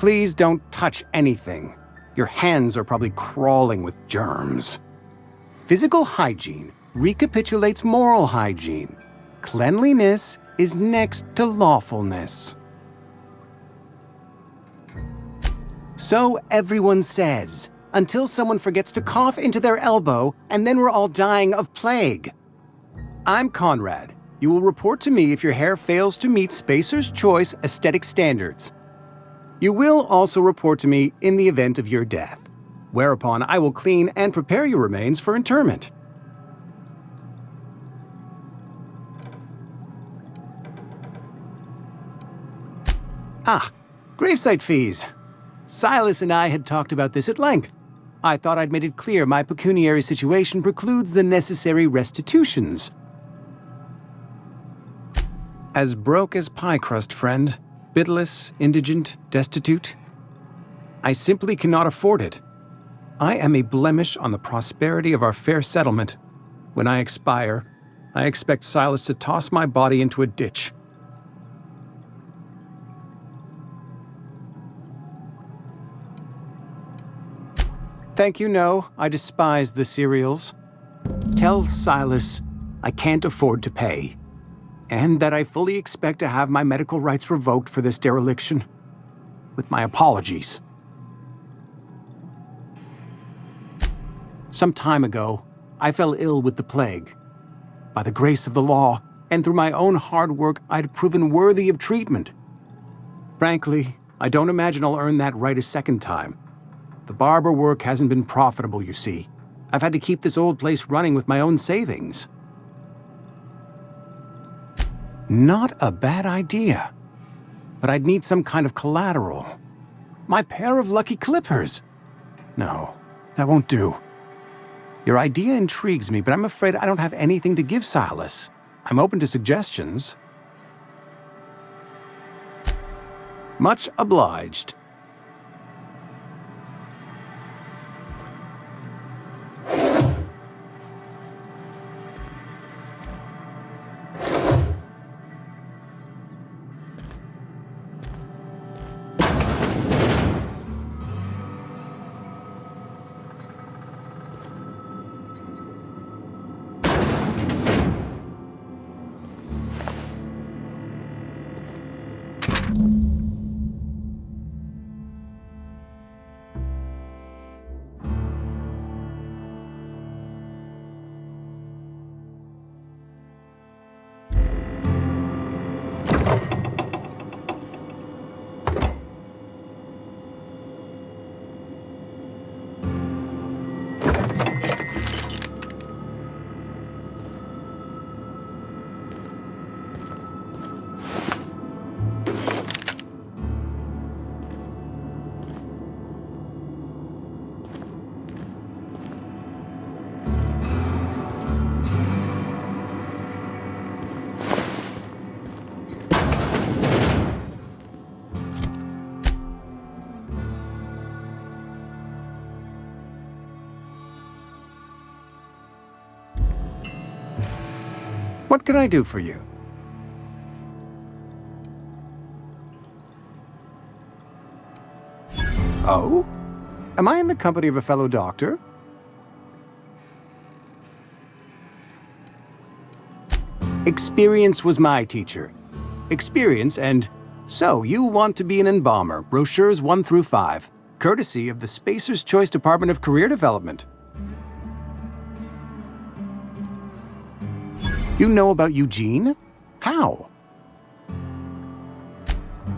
Please don't touch anything. Your hands are probably crawling with germs. Physical hygiene recapitulates moral hygiene. Cleanliness is next to lawfulness. So everyone says, until someone forgets to cough into their elbow, and then we're all dying of plague. I'm Conrad. You will report to me if your hair fails to meet Spacer's Choice aesthetic standards. You will also report to me in the event of your death, whereupon I will clean and prepare your remains for interment. Ah, gravesite fees. Silas and I had talked about this at length. I thought I'd made it clear my pecuniary situation precludes the necessary restitutions. As broke as pie crust, friend. Bitless, indigent, destitute. I simply cannot afford it. I am a blemish on the prosperity of our fair settlement. When I expire, I expect Silas to toss my body into a ditch. Thank you, no. I despise the cereals. Tell Silas I can't afford to pay, and that I fully expect to have my medical rights revoked for this dereliction. With my apologies. Some time ago, I fell ill with the plague. By the grace of the law, and through my own hard work, I'd proven worthy of treatment. Frankly, I don't imagine I'll earn that right a second time. The barber work hasn't been profitable, you see. I've had to keep this old place running with my own savings. Not a bad idea. But I'd need some kind of collateral. My pair of lucky clippers. No, that won't do. Your idea intrigues me, but I'm afraid I don't have anything to give Silas. I'm open to suggestions. Much obliged. What can I do for you? Oh? Am I in the company of a fellow doctor? Experience was my teacher. Experience and... So, you want to be an embalmer, brochures 1 through 5, courtesy of the Spacer's Choice Department of Career Development. You know about Eugene? How?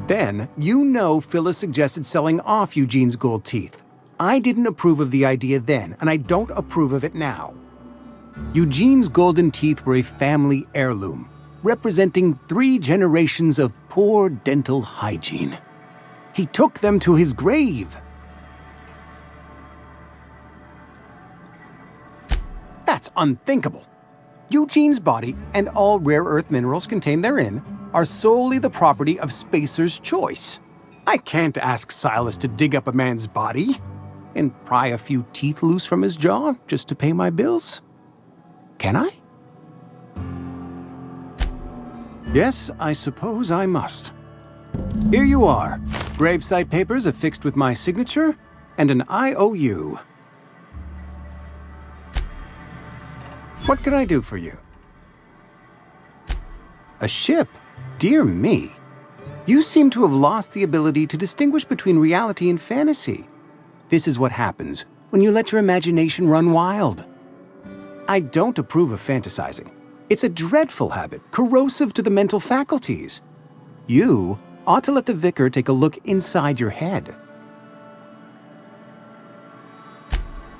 Then, you know Phyllis suggested selling off Eugene's gold teeth. I didn't approve of the idea then, and I don't approve of it now. Eugene's golden teeth were a family heirloom, representing 3 generations of poor dental hygiene. He took them to his grave. That's unthinkable. Eugene's body and all rare earth minerals contained therein are solely the property of Spacer's Choice. I can't ask Silas to dig up a man's body and pry a few teeth loose from his jaw just to pay my bills. Can I? Yes, I suppose I must. Here you are. Gravesite papers affixed with my signature and an IOU. What can I do for you? A ship? Dear me. You seem to have lost the ability to distinguish between reality and fantasy. This is what happens when you let your imagination run wild. I don't approve of fantasizing. It's a dreadful habit, corrosive to the mental faculties. You ought to let the vicar take a look inside your head.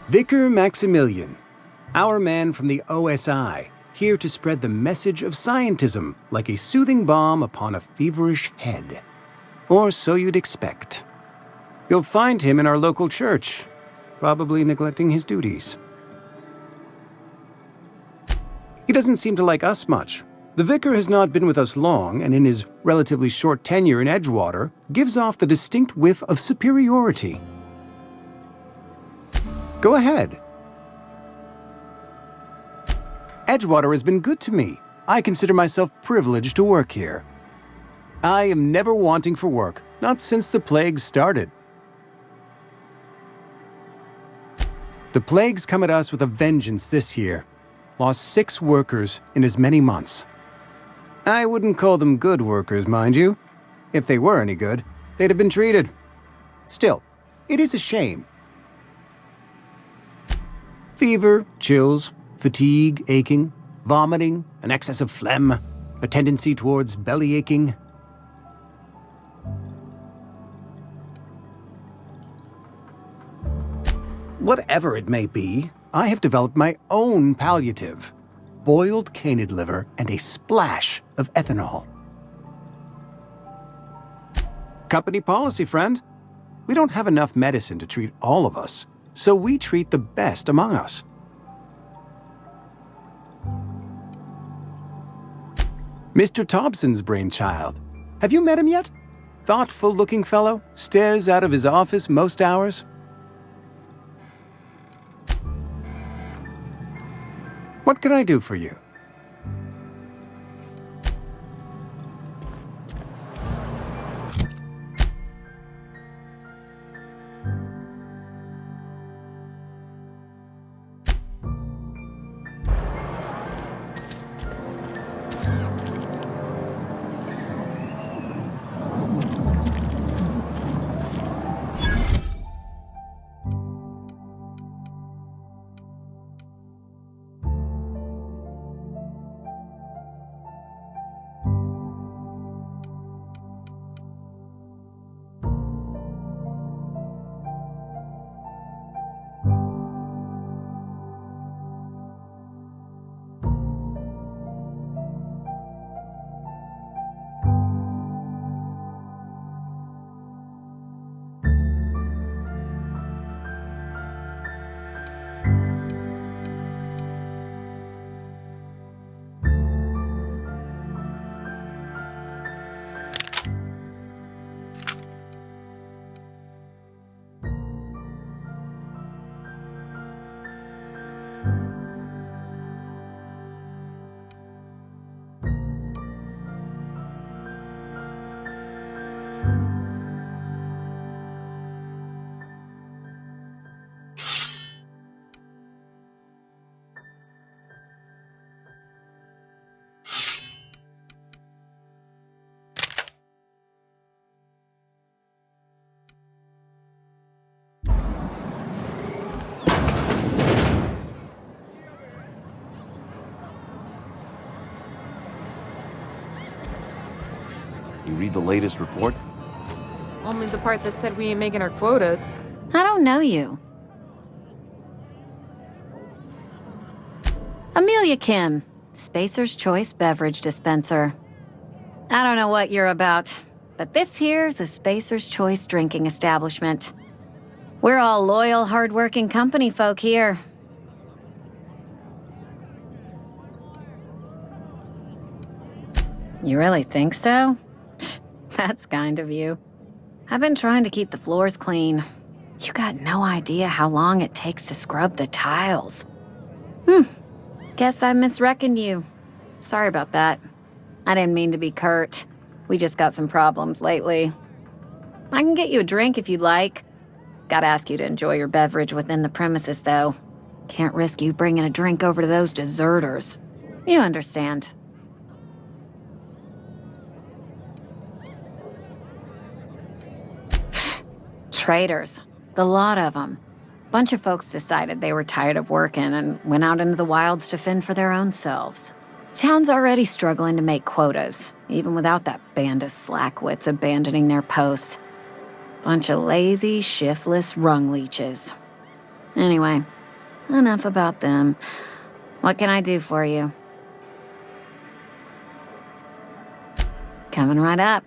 Vicar Maximilian, our man from the OSI, here to spread the message of scientism like a soothing balm upon a feverish head. Or so you'd expect. You'll find him in our local church, probably neglecting his duties. He doesn't seem to like us much. The vicar has not been with us long, and in his relatively short tenure in Edgewater, gives off the distinct whiff of superiority. Go ahead. Edgewater has been good to me. I consider myself privileged to work here. I am never wanting for work, not since the plague started. The plague's come at us with a vengeance this year. Lost 6 workers in as many months. I wouldn't call them good workers, mind you. If they were any good, they'd have been treated. Still, it is a shame. Fever, chills, fatigue, aching, vomiting, an excess of phlegm, a tendency towards belly aching. Whatever it may be, I have developed my own palliative. Boiled canid liver and a splash of ethanol. Company policy, friend. We don't have enough medicine to treat all of us, so we treat the best among us. Mr. Thompson's brainchild. Have you met him yet? Thoughtful-looking fellow, stares out of his office most hours. What can I do for you? You read the latest report? Only the part that said we ain't making our quota. I don't know you. Amelia Kim, Spacer's Choice Beverage Dispenser. I don't know what you're about, but this here's a Spacer's Choice drinking establishment. We're all loyal, hard-working company folk here. You really think so? That's kind of you. I've been trying to keep the floors clean. You got no idea how long it takes to scrub the tiles. Guess I misreckoned you. Sorry about that. I didn't mean to be curt. We just got some problems lately. I can get you a drink if you'd like. Gotta ask you to enjoy your beverage within the premises, though. Can't risk you bringing a drink over to those deserters. You understand. Traitors. The lot of them. Bunch of folks decided they were tired of working and went out into the wilds to fend for their own selves. Town's already struggling to make quotas, even without that band of slackwits abandoning their posts. Bunch of lazy, shiftless rung leeches. Anyway, enough about them. What can I do for you? Coming right up.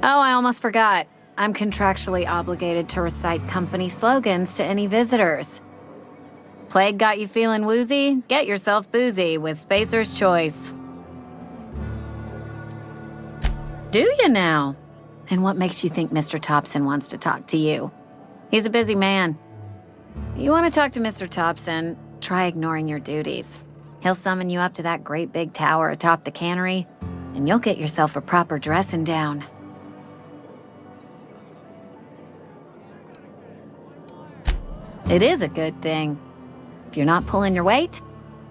Oh, I almost forgot. I'm contractually obligated to recite company slogans to any visitors. Plague got you feeling woozy? Get yourself boozy with Spacer's Choice. Do you now? And what makes you think Mr. Thompson wants to talk to you? He's a busy man. You want to talk to Mr. Thompson, try ignoring your duties. He'll summon you up to that great big tower atop the cannery, and you'll get yourself a proper dressing down. It is a good thing. If you're not pulling your weight,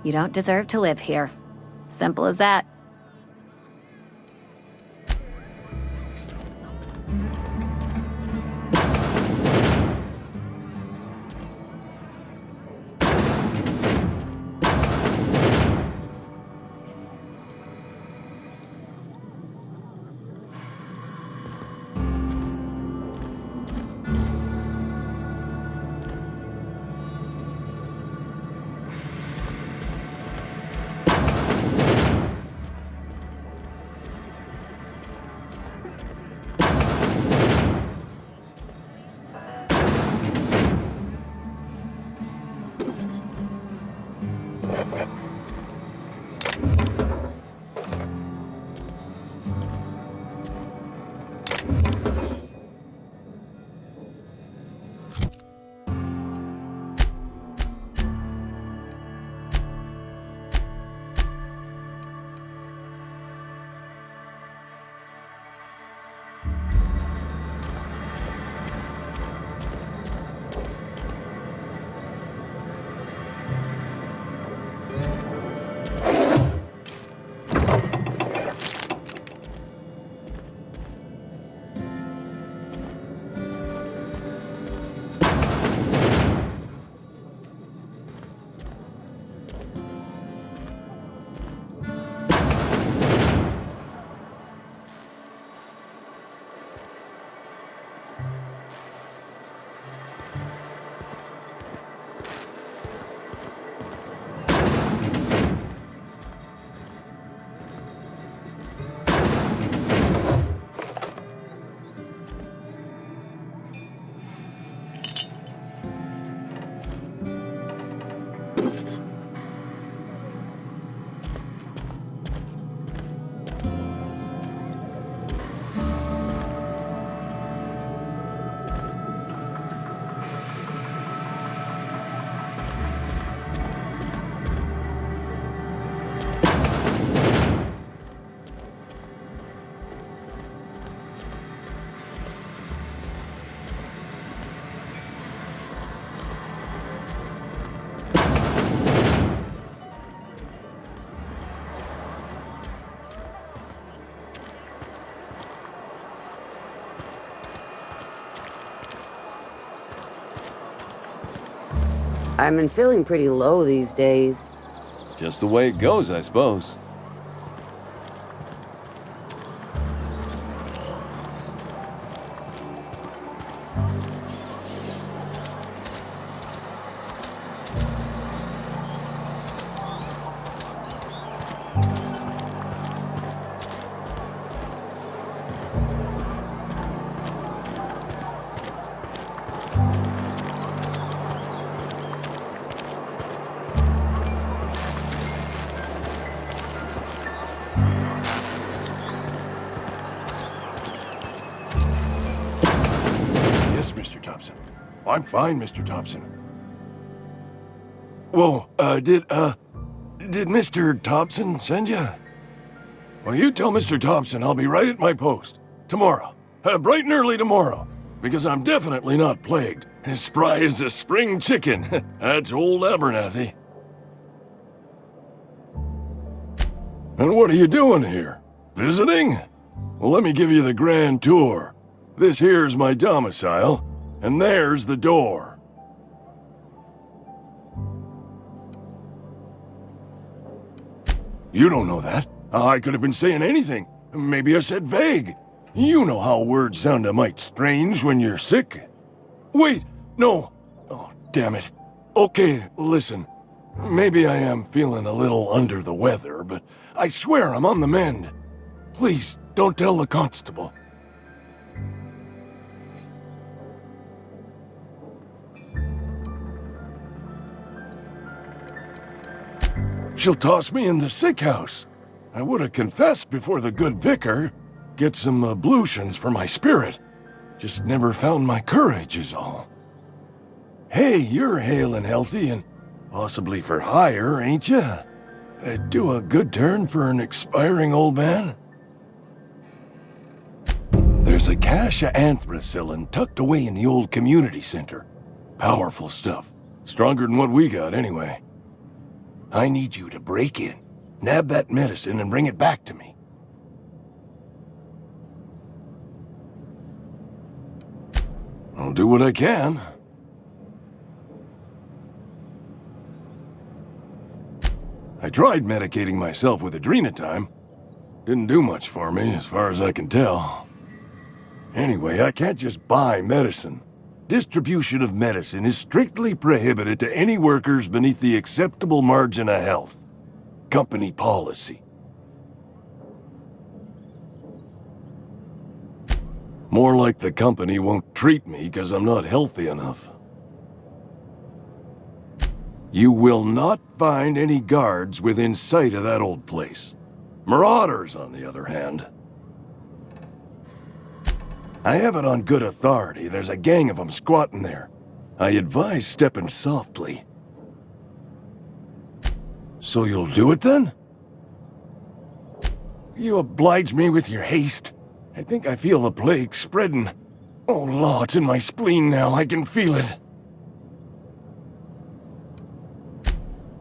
you don't deserve to live here. Simple as that. I've been feeling pretty low these days. Just the way it goes, I suppose. Mr. Thompson. I'm fine, Mr. Thompson. Whoa, did Mr. Thompson send you? Well, you tell Mr. Thompson I'll be right at my post. Tomorrow. Bright and early tomorrow. Because I'm definitely not plagued. As spry as a spring chicken. That's old Abernathy. And what are you doing here? Visiting? Well, let me give you the grand tour. This here's my domicile, and there's the door. You don't know that. I could have been saying anything. Maybe I said vague. You know how words sound a mite strange when you're sick. Wait, no. Oh, damn it. Okay, listen. Maybe I am feeling a little under the weather, but I swear I'm on the mend. Please, don't tell the constable. She'll toss me in the sick house. I would have confessed before the good vicar. Get some ablutions for my spirit. Just never found my courage is all. Hey, you're hale and healthy and possibly for hire, ain't you? Do a good turn for an expiring old man? There's a cache of anthracillin tucked away in the old community center. Powerful stuff. Stronger than what we got, anyway. I need you to break in, nab that medicine, and bring it back to me. I'll do what I can. I tried medicating myself with adrenatime. Didn't do much for me, as far as I can tell. Anyway, I can't just buy medicine. Distribution of medicine is strictly prohibited to any workers beneath the acceptable margin of health. Company policy. More like the company won't treat me because I'm not healthy enough. You will not find any guards within sight of that old place. Marauders, on the other hand. I have it on good authority. There's a gang of them squatting there. I advise stepping softly. So you'll do it then? You oblige me with your haste. I think I feel the plague spreading. Oh, law, it's in my spleen now. I can feel it.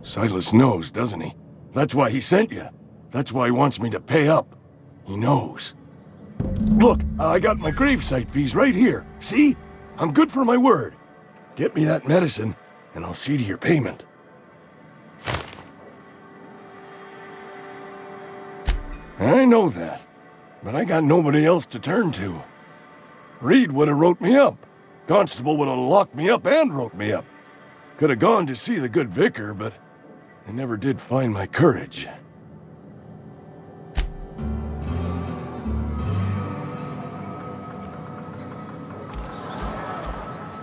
Silas knows, doesn't he? That's why he sent you. That's why he wants me to pay up. He knows. Look, I got my gravesite fees right here. See? I'm good for my word. Get me that medicine, and I'll see to your payment. I know that, but I got nobody else to turn to. Reed would have wrote me up. Constable would have locked me up and wrote me up. Could have gone to see the good vicar, but I never did find my courage.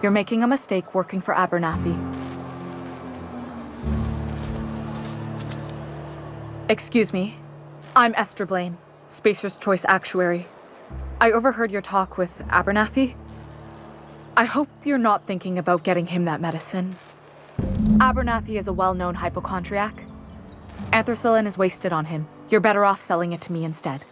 You're making a mistake working for Abernathy. Excuse me. I'm Esther Blaine, Spacer's Choice Actuary. I overheard your talk with Abernathy. I hope you're not thinking about getting him that medicine. Abernathy is a well-known hypochondriac. Anthracillin is wasted on him. You're better off selling it to me instead.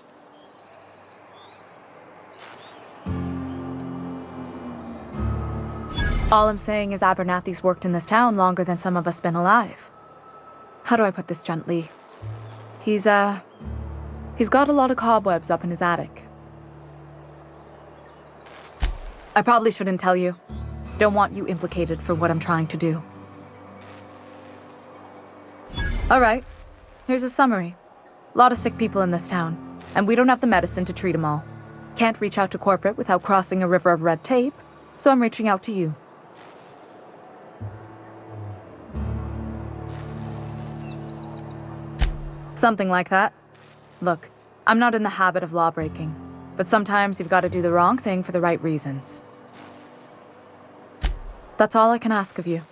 All I'm saying is Abernathy's worked in this town longer than some of us been alive. How do I put this gently? He's got a lot of cobwebs up in his attic. I probably shouldn't tell you. Don't want you implicated for what I'm trying to do. All right, Here's a summary. A lot of sick people in this town, and we don't have the medicine to treat them all. Can't reach out to corporate without crossing a river of red tape, so I'm reaching out to you. Something like that. Look, I'm not in the habit of law-breaking, but sometimes you've got to do the wrong thing for the right reasons. That's all I can ask of you.